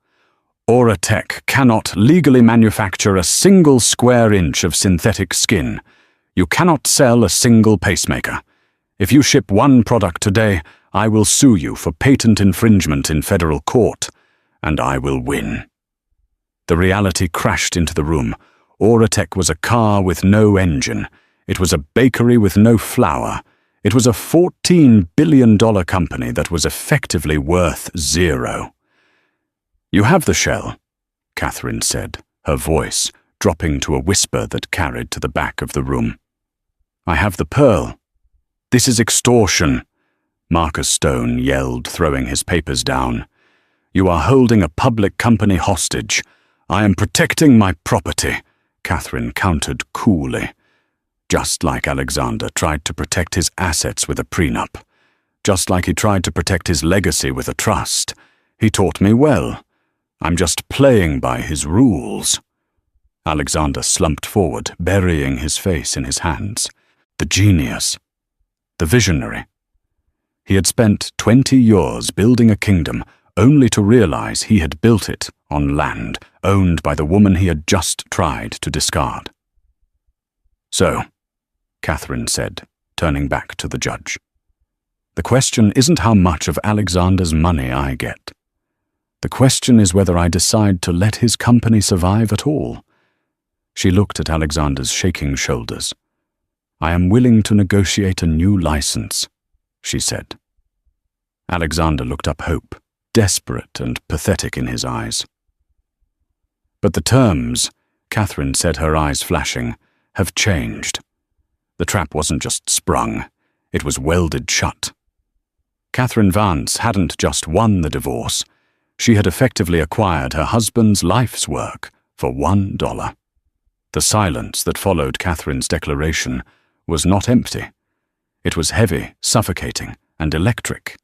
"Aura Tech cannot legally manufacture a single square inch of synthetic skin. You cannot sell a single pacemaker. If you ship one product today, I will sue you for patent infringement in federal court, and I will win." The reality crashed into the room. Aura Tech was a car with no engine. It was a bakery with no flour. It was a $14 billion company that was effectively worth zero. "You have the shell," Catherine said, her voice dropping to a whisper that carried to the back of the room. "I have the pearl." "This is extortion," Marcus Stone yelled, throwing his papers down. "You are holding a public company hostage. I am protecting my property," Catherine countered coolly. Just like Alexander tried to protect his assets with a prenup. Just like he tried to protect his legacy with a trust. He taught me well. I'm just playing by his rules. Alexander slumped forward, burying his face in his hands. The genius. The visionary. He had spent 20 years building a kingdom, only to realize he had built it on land owned by the woman he had just tried to discard. "So," Catherine said, turning back to the judge, "the question isn't how much of Alexander's money I get. The question is whether I decide to let his company survive at all." She looked at Alexander's shaking shoulders. "I am willing to negotiate a new license," she said. Alexander looked up hope, desperate and pathetic in his eyes. "But the terms," Catherine said, her eyes flashing, "have changed. The trap wasn't just sprung, it was welded shut. Catherine Vance hadn't just won the divorce, She had effectively acquired her husband's life's work for $1. The silence that followed Catherine's declaration was not empty. It was heavy, suffocating, and electric.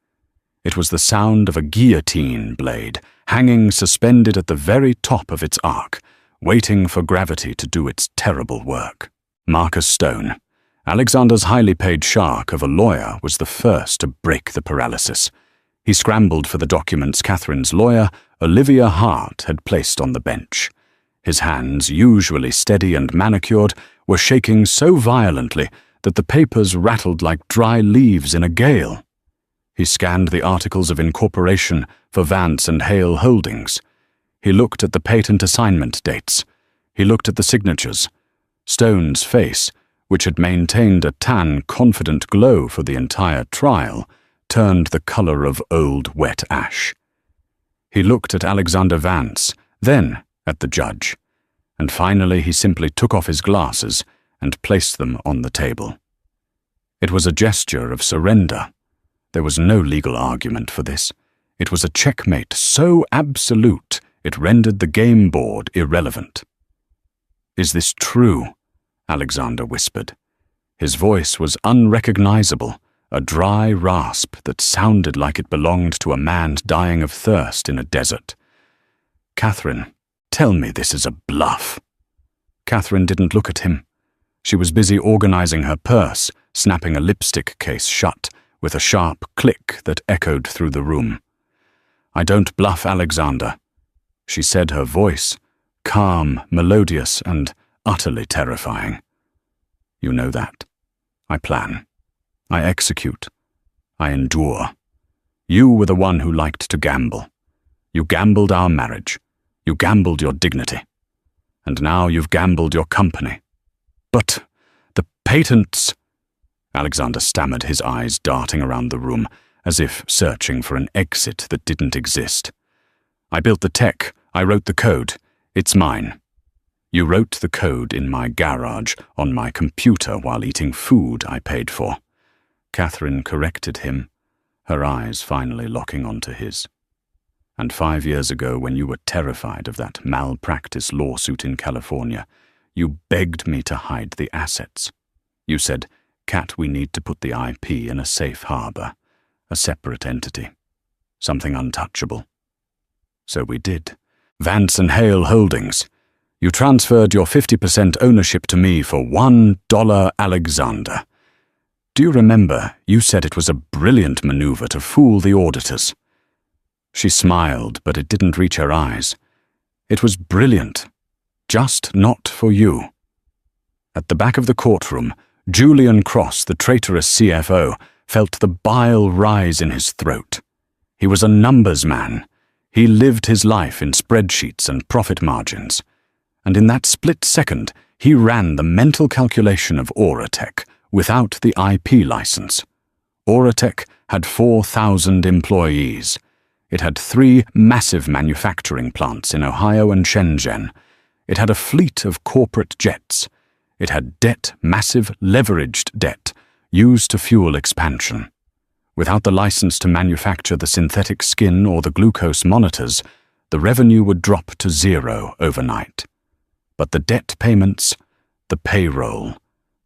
It was the sound of a guillotine blade hanging suspended at the very top of its arc, waiting for gravity to do its terrible work. Marcus Stone, Alexander's highly paid shark of a lawyer, was the first to break the paralysis. He scrambled for the documents Catherine's lawyer, Olivia Hart, had placed on the bench. His hands, usually steady and manicured, were shaking so violently that the papers rattled like dry leaves in a gale. He scanned the articles of incorporation for Vance and Hale Holdings. He looked at the patent assignment dates. He looked at the signatures. Stone's face, which had maintained a tan, confident glow for the entire trial, turned the color of old wet ash. He looked at Alexander Vance, then at the judge, and finally he simply took off his glasses and placed them on the table. It was a gesture of surrender. There was no legal argument for this. It was a checkmate so absolute it rendered the game board irrelevant. "Is this true?" Alexander whispered. His voice was unrecognizable, a dry rasp that sounded like it belonged to a man dying of thirst in a desert. "Catherine, tell me this is a bluff." Catherine didn't look at him. She was busy organizing her purse, snapping a lipstick case shut, with a sharp click that echoed through the room. "I don't bluff, Alexander," she said, her voice calm, melodious, and utterly terrifying. "You know that. I plan. I execute. I endure. You were the one who liked to gamble. You gambled our marriage. You gambled your dignity. And now you've gambled your company. But the patents—" Alexander stammered, his eyes darting around the room, as if searching for an exit that didn't exist. "I built the tech. I wrote the code. It's mine. You wrote the code in my garage on my computer while eating food I paid for." Catherine corrected him, her eyes finally locking onto his. "And 5 years ago, when you were terrified of that malpractice lawsuit in California, you begged me to hide the assets. You said, 'Cat, we need to put the IP in a safe harbor, a separate entity, something untouchable.' So we did. Vance and Hale Holdings. You transferred your 50% ownership to me for $1, Alexander. Do you remember, you said it was a brilliant maneuver to fool the auditors?" She smiled, but it didn't reach her eyes. "It was brilliant, just not for you." At the back of the courtroom, Julian Cross, the traitorous CFO, felt the bile rise in his throat. He was a numbers man. He lived his life in spreadsheets and profit margins. And in that split second, he ran the mental calculation of Auratech without the IP license. Auratech had 4,000 employees. It had 3 massive manufacturing plants in Ohio and Shenzhen. It had a fleet of corporate jets. It had debt, massive leveraged debt, used to fuel expansion. Without the license to manufacture the synthetic skin or the glucose monitors, the revenue would drop to 0 overnight. But the debt payments, the payroll,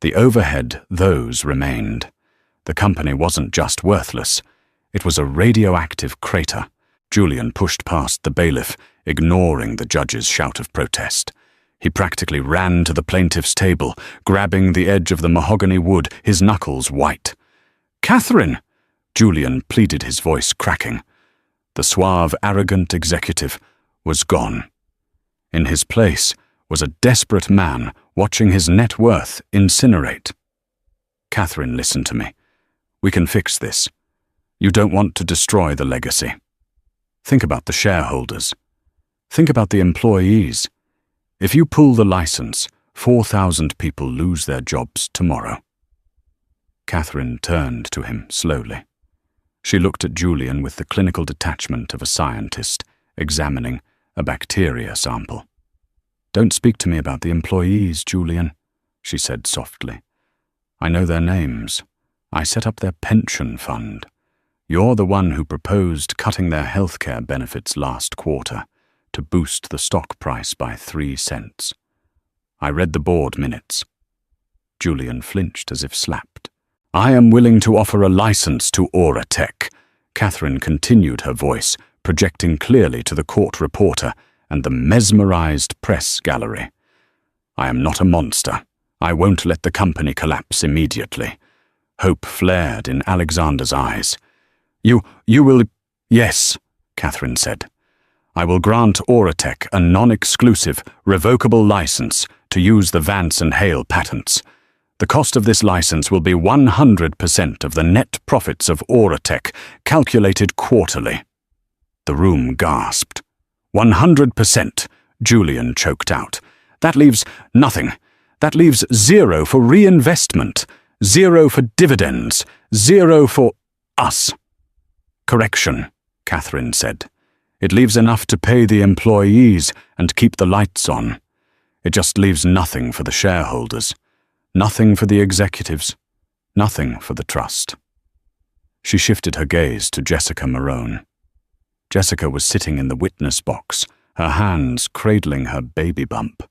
the overhead, those remained. The company wasn't just worthless. It was a radioactive crater. Julian pushed past the bailiff, ignoring the judge's shout of protest. He practically ran to the plaintiff's table, grabbing the edge of the mahogany wood, his knuckles white. "Catherine!" Julian pleaded, his voice cracking. The suave, arrogant executive was gone. In his place was a desperate man watching his net worth incinerate. "Catherine, listen to me. We can fix this. You don't want to destroy the legacy. Think about the shareholders. Think about the employees. If you pull the license, 4,000 people lose their jobs tomorrow." Catherine turned to him slowly. She looked at Julian with the clinical detachment of a scientist examining a bacteria sample. "Don't speak to me about the employees, Julian," she said softly. "I know their names. I set up their pension fund. You're the one who proposed cutting their healthcare benefits last quarter to boost the stock price by 3 cents. I read the board minutes. Julian flinched as if slapped. I am willing to offer a license to Auratech. Catherine continued, her voice projecting clearly to the court reporter and the mesmerized press gallery. I am not a monster. I won't let the company collapse immediately. Hope flared in Alexander's eyes. You will— Yes, Catherine said. I will grant Auratech a non-exclusive, revocable license to use the Vance and Hale patents. The cost of this license will be 100% of the net profits of Auratech, calculated quarterly. The room gasped. 100%, Julian choked out. That leaves nothing. That leaves 0 for reinvestment, 0 for dividends, 0 for us. Correction, Catherine said. It leaves enough to pay the employees and keep the lights on. It just leaves nothing for the shareholders. Nothing for the executives, nothing for the trust. She shifted her gaze to Jessica Marone. Jessica was sitting in the witness box, her hands cradling her baby bump,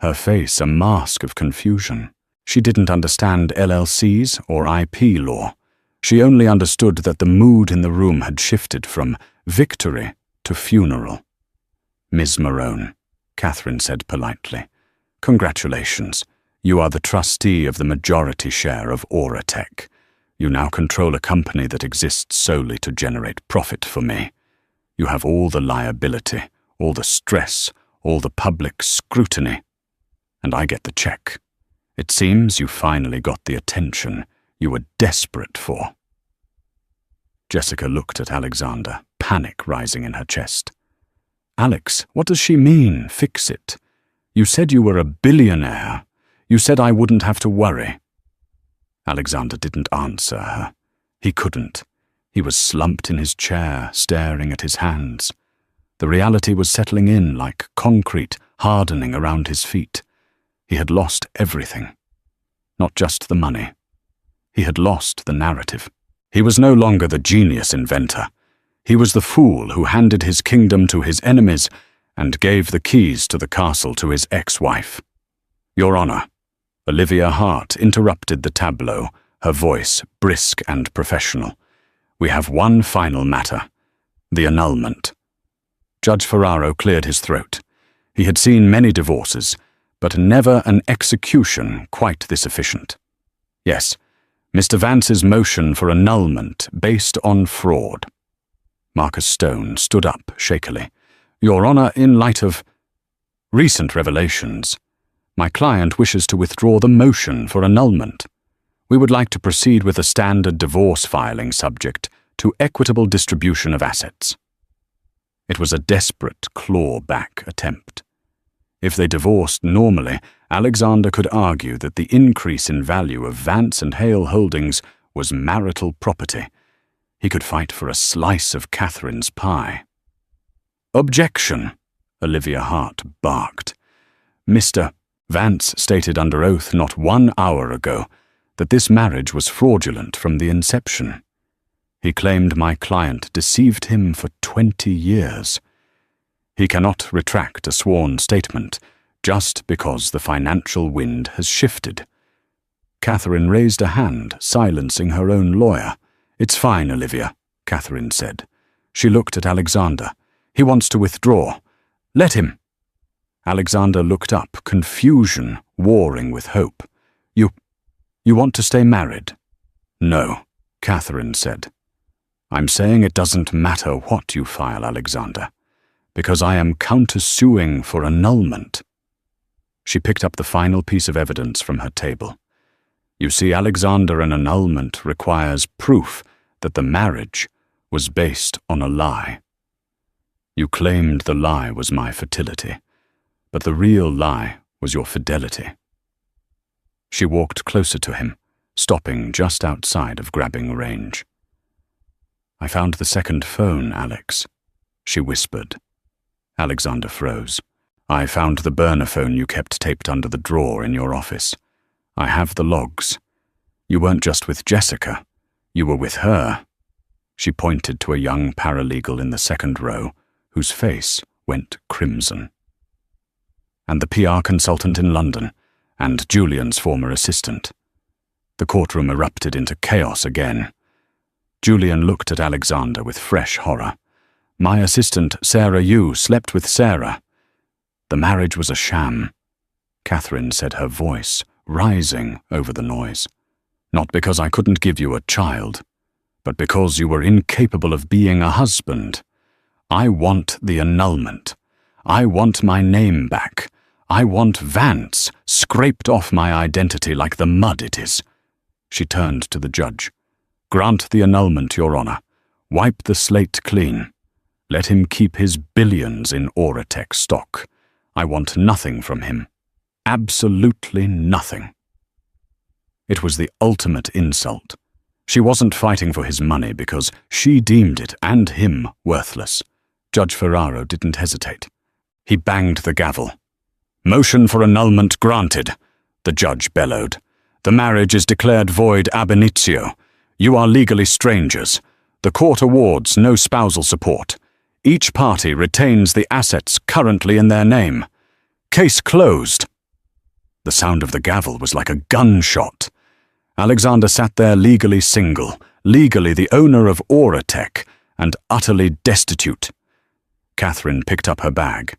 her face a mask of confusion. She didn't understand LLCs or IP law. She only understood that the mood in the room had shifted from victory to funeral. Ms. Marone, Catherine said politely, congratulations. You are the trustee of the majority share of Auratech. You now control a company that exists solely to generate profit for me. You have all the liability, all the stress, all the public scrutiny. And I get the check. It seems you finally got the attention you were desperate for. Jessica looked at Alexander, panic rising in her chest. Alex, what does she mean, fix it? You said you were a billionaire. You said I wouldn't have to worry. Alexander didn't answer her. He couldn't. He was slumped in his chair, staring at his hands. The reality was settling in like concrete, hardening around his feet. He had lost everything. Not just the money. He had lost the narrative. He was no longer the genius inventor. He was the fool who handed his kingdom to his enemies and gave the keys to the castle to his ex-wife. Your Honor, Olivia Hart interrupted the tableau, her voice brisk and professional. We have one final matter, the annulment. Judge Ferraro cleared his throat. He had seen many divorces, but never an execution quite this efficient. Yes, Mr. Vance's motion for annulment based on fraud. Marcus Stone stood up shakily. Your Honor, in light of recent revelations, my client wishes to withdraw the motion for annulment. We would like to proceed with a standard divorce filing subject to equitable distribution of assets. It was a desperate claw-back attempt. If they divorced normally, Alexander could argue that the increase in value of Vance and Hale Holdings was marital property. He could fight for a slice of Catherine's pie. Objection, Olivia Hart barked. Mr. Vance stated under oath not 1 hour ago that this marriage was fraudulent from the inception. He claimed my client deceived him for 20 years. He cannot retract a sworn statement just because the financial wind has shifted. Catherine raised a hand, silencing her own lawyer. It's fine, Olivia, Catherine said. She looked at Alexander. He wants to withdraw. Let him. Alexander looked up, confusion warring with hope. You want to stay married? No, Catherine said. I'm saying it doesn't matter what you file, Alexander, because I am countersuing for annulment. She picked up the final piece of evidence from her table. You see, Alexander, an annulment requires proof that the marriage was based on a lie. You claimed the lie was my fertility, but the real lie was your fidelity. She walked closer to him, stopping just outside of grabbing range. I found the second phone, Alex, she whispered. Alexander froze. I found the burner phone you kept taped under the drawer in your office. I have the logs. You weren't just with Jessica. You were with her. She pointed to a young paralegal in the second row, whose face went crimson. And the PR consultant in London, and Julian's former assistant. The courtroom erupted into chaos again. Julian looked at Alexander with fresh horror. My assistant, Sarah Yu, slept with Sarah. The marriage was a sham, Catherine said, her voice rising over the noise. Not because I couldn't give you a child, but because you were incapable of being a husband. I want the annulment. I want my name back. I want Vance scraped off my identity like the mud it is. She turned to the judge. Grant the annulment, Your Honor. Wipe the slate clean. Let him keep his billions in Oratech stock. I want nothing from him. Absolutely nothing. It was the ultimate insult. She wasn't fighting for his money because she deemed it and him worthless. Judge Ferraro didn't hesitate. He banged the gavel. Motion for annulment granted, the judge bellowed. The marriage is declared void ab initio. You are legally strangers. The court awards no spousal support. Each party retains the assets currently in their name. Case closed. The sound of the gavel was like a gunshot. Alexander sat there legally single, legally the owner of Oratech, and utterly destitute. Catherine picked up her bag.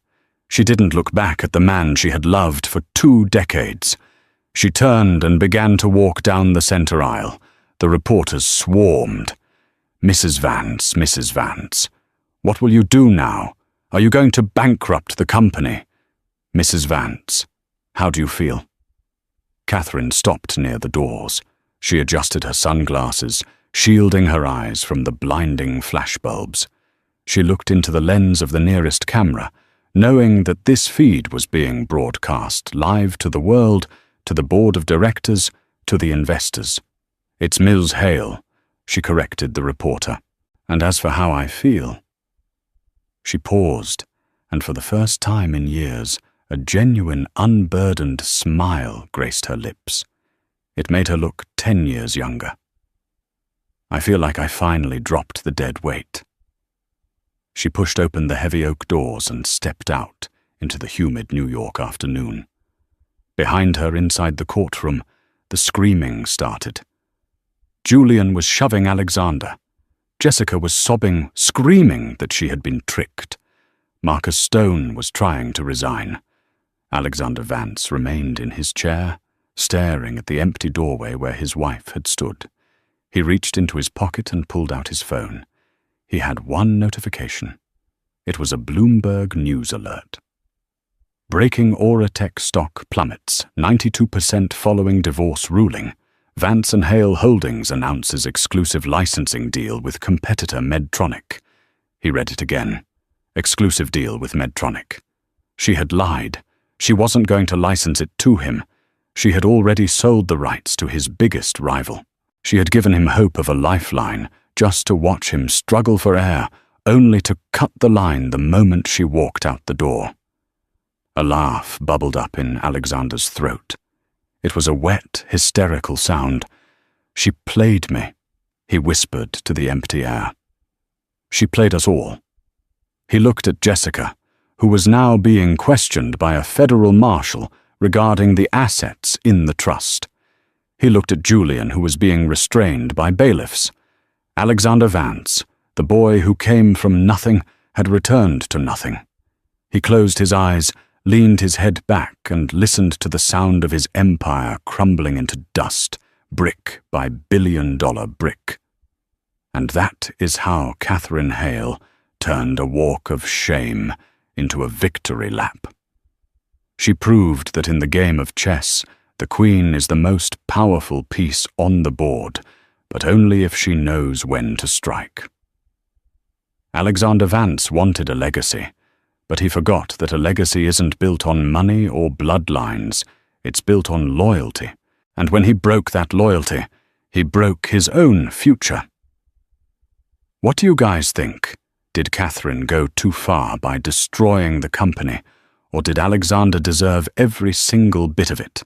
She didn't look back at the man she had loved for 2 decades. She turned and began to walk down the center aisle. The reporters swarmed. Mrs. Vance, Mrs. Vance. What will you do now? Are you going to bankrupt the company? Mrs. Vance, how do you feel? Catherine stopped near the doors. She adjusted her sunglasses, shielding her eyes from the blinding flashbulbs. She looked into the lens of the nearest camera, knowing that this feed was being broadcast live to the world, to the board of directors, to the investors. It's Ms. Hale, she corrected the reporter. And as for how I feel... She paused, and for the first time in years, a genuine, unburdened smile graced her lips. It made her look 10 years younger. I feel like I finally dropped the dead weight. She pushed open the heavy oak doors and stepped out into the humid New York afternoon. Behind her, inside the courtroom, the screaming started. Julian was shoving Alexander. Jessica was sobbing, screaming that she had been tricked. Marcus Stone was trying to resign. Alexander Vance remained in his chair, staring at the empty doorway where his wife had stood. He reached into his pocket and pulled out his phone. He had one notification. It was a Bloomberg News alert. Breaking Oratech stock plummets, 92% following divorce ruling. Vance & Hale Holdings announces exclusive licensing deal with competitor Medtronic. He read it again. Exclusive deal with Medtronic. She had lied. She wasn't going to license it to him. She had already sold the rights to his biggest rival. She had given him hope of a lifeline, just to watch him struggle for air, only to cut the line the moment she walked out the door. A laugh bubbled up in Alexander's throat. It was a wet, hysterical sound. She played me, he whispered to the empty air. She played us all. He looked at Jessica, who was now being questioned by a federal marshal regarding the assets in the trust. He looked at Julian, who was being restrained by bailiffs. Alexander Vance, the boy who came from nothing, had returned to nothing. He closed his eyes, leaned his head back, and listened to the sound of his empire crumbling into dust, brick by billion-dollar brick. And that is how Catherine Hale turned a walk of shame into a victory lap. She proved that in the game of chess, the queen is the most powerful piece on the board, but only if she knows when to strike. Alexander Vance wanted a legacy, but he forgot that a legacy isn't built on money or bloodlines, it's built on loyalty. And when he broke that loyalty, he broke his own future. What do you guys think? Did Catherine go too far by destroying the company, or did Alexander deserve every single bit of it?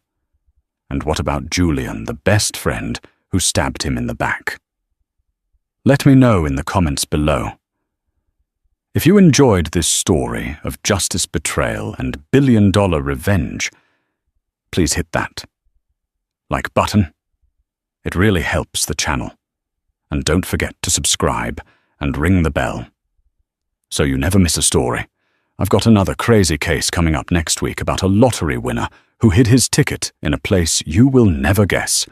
And what about Julian, the best friend, who stabbed him in the back? Let me know in the comments below. If you enjoyed this story of justice betrayal and billion-dollar revenge, please hit that like button. It really helps the channel. And don't forget to subscribe and ring the bell so you never miss a story. I've got another crazy case coming up next week about a lottery winner who hid his ticket in a place you will never guess.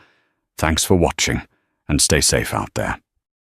Thanks for watching, and stay safe out there.